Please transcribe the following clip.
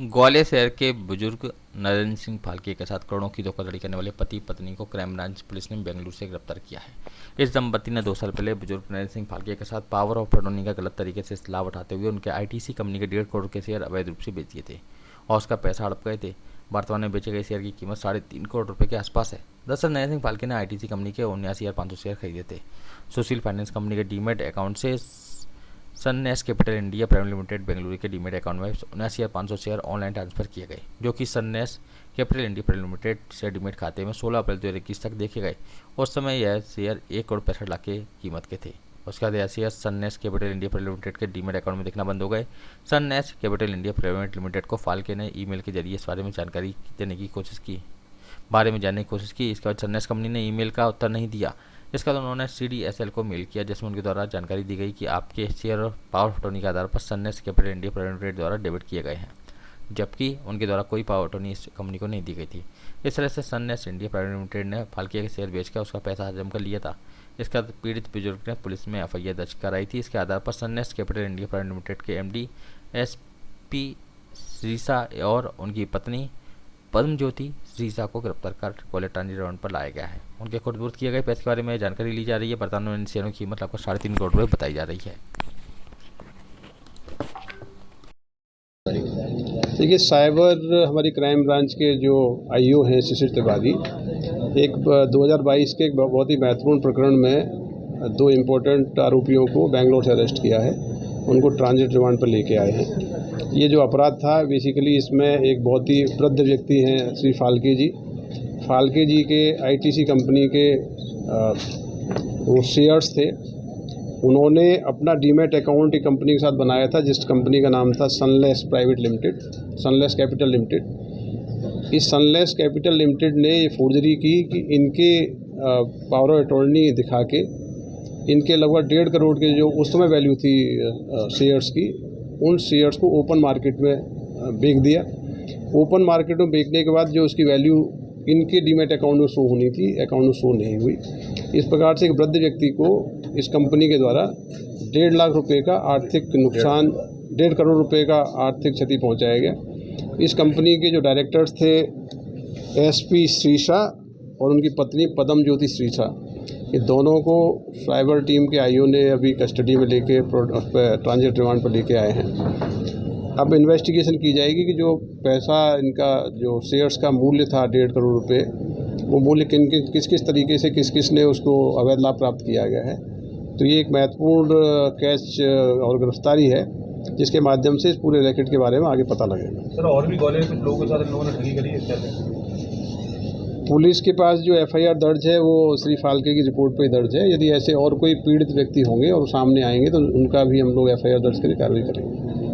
ग्वालियर शहर के बुजुर्ग नरेंद्र सिंह फाल्के के साथ करोड़ों की धोखाधड़ी करने वाले पति पत्नी को क्राइम ब्रांच पुलिस ने बेंगलुरु से गिरफ्तार किया है। इस दंपति ने 2 साल पहले बुजुर्ग नरेंद्र सिंह फाल्के के साथ पावर ऑफ अटॉर्नी का गलत तरीके से लाभ उठाते हुए उनके आईटीसी कंपनी के 1.5 करोड़ के शेयर अवैध रूप से बेच दिए थे और उसका पैसा हड़प गए थे। वर्तमान में बेचे गए शेयर की कीमत 3.5 करोड़ रुपए के आसपास है। दरअसल नरेंद्र सिंह फाल्के ने आईटीसी कंपनी के 79,500 शेयर खरीदे थे। सुशील फाइनेंस कंपनी के डीमेट अकाउंट से Sunness capital India private limited Bengaluru के डीमेट अकाउंट में 79,500 शेयर ऑनलाइन ट्रांसफर किए गए, जो कि सननेस कैपिटल इंडिया प्राइवेट लिमिटेड से डीमेट खाते में 16 अप्रैल 2021 तक देखे गए। उस समय यह शेयर 1 करोड़ 65 लाख की कीमत के थे। उसके बाद यह share Sunness capital India private limited के डीमेट अकाउंट में दिखना बंद हो गए। Sunness capital India private limited को फाल्के ने ईमेल के जरिए इस बारे में जानकारी देने की कोशिश की, जानने की कोशिश की। इसके बाद सननेस कंपनी ने ईमेल का उत्तर नहीं दिया। इसके बाद उन्होंने CDSL को मेल किया, जिसमें उनके द्वारा जानकारी दी गई कि आपके शेयर और पावर ऑफ अटॉर्नी के आधार पर सननेस कैपिटल इंडिया प्राइवेट लिमिटेड द्वारा डेबिट किए गए हैं, जबकि उनके द्वारा कोई पावर अटॉर्नी इस कंपनी को नहीं दी गई थी। इस तरह से सननेस इंडिया प्राइवेट लिमिटेड ने फाल्के के शेयर बेचकर उसका पैसा हजम कर लिया था। इसके बाद पीड़ित बुजुर्ग ने पुलिस में FIR दर्ज कराई थी। इसके आधार पर सननेस कैपिटल इंडिया प्राइवेट लिमिटेड के MD SP श्रीसा और उनकी पत्नी पद्मज्योति श्रीसा को गिरफ्तार कर ग्वालियर ट्रांजिट रिमांड पर लाया गया है। उनके खुर्द किए गए पैसे के बारे में जानकारी ली जा रही है। वर्तमान में इन शेयरों की कीमत लगभग 3.5 करोड़ रुपये बताई जा रही है। देखिए, साइबर हमारी क्राइम ब्रांच के जो IO हैं शिशिर त्रिपाठी, 2022 के एक बहुत ही महत्वपूर्ण प्रकरण में 2 इम्पोर्टेंट आरोपियों को बेंगलोर से अरेस्ट किया है। उनको ट्रांजिट रिमांड पर लेके आए हैं। ये जो अपराध था बेसिकली, इसमें एक बहुत ही वृद्ध व्यक्ति हैं श्री फाल्के जी के ITC कंपनी के वो शेयर्स थे। उन्होंने अपना डीमेट अकाउंट एक कंपनी के साथ बनाया था, जिस कंपनी का नाम था सनलेस कैपिटल लिमिटेड। इस सनलेस कैपिटल लिमिटेड ने ये फोर्जरी की कि इनके पावर ऑफ अटॉर्नी दिखा के इनके लगभग 1.5 करोड़ के जो उस समय वैल्यू थी शेयर्स की, उन शेयर्स को ओपन मार्केट में बेच दिया। ओपन मार्केट में बेचने के बाद जो उसकी वैल्यू इनके डीमेट अकाउंट में शो होनी थी, अकाउंट में शो नहीं हुई। इस प्रकार से एक वृद्ध व्यक्ति को इस कंपनी के द्वारा 1.5 लाख रुपए का आर्थिक नुकसान, 1.5 करोड़ रुपए का आर्थिक क्षति पहुंचाया गया। इस कंपनी के जो डायरेक्टर्स थे SP श्रीसा और उनकी पत्नी पद्मज्योति श्रीसा, ये दोनों को साइबर टीम के IO ने अभी कस्टडी में लेके ट्रांजिट रिमांड पर लेके आए हैं। अब इन्वेस्टिगेशन की जाएगी कि जो पैसा इनका जो शेयर्स का मूल्य था 1.5 करोड़ रुपए, वो मूल्य किस तरीके से किस ने उसको अवैध लाभ प्राप्त किया गया है। तो ये एक महत्वपूर्ण कैच और गिरफ्तारी है, जिसके माध्यम से इस पूरे रैकेट के बारे में आगे पता लगेगा। सर, और भी ग्वालियर के लोगों के साथ इन लोगों ने ठगी करी है? पुलिस के पास जो FIR दर्ज है वो श्री फाल्के की रिपोर्ट पर ही दर्ज है। यदि ऐसे और कोई पीड़ित व्यक्ति होंगे और सामने आएंगे तो उनका भी हम लोग FIR दर्ज करके कार्रवाई करेंगे।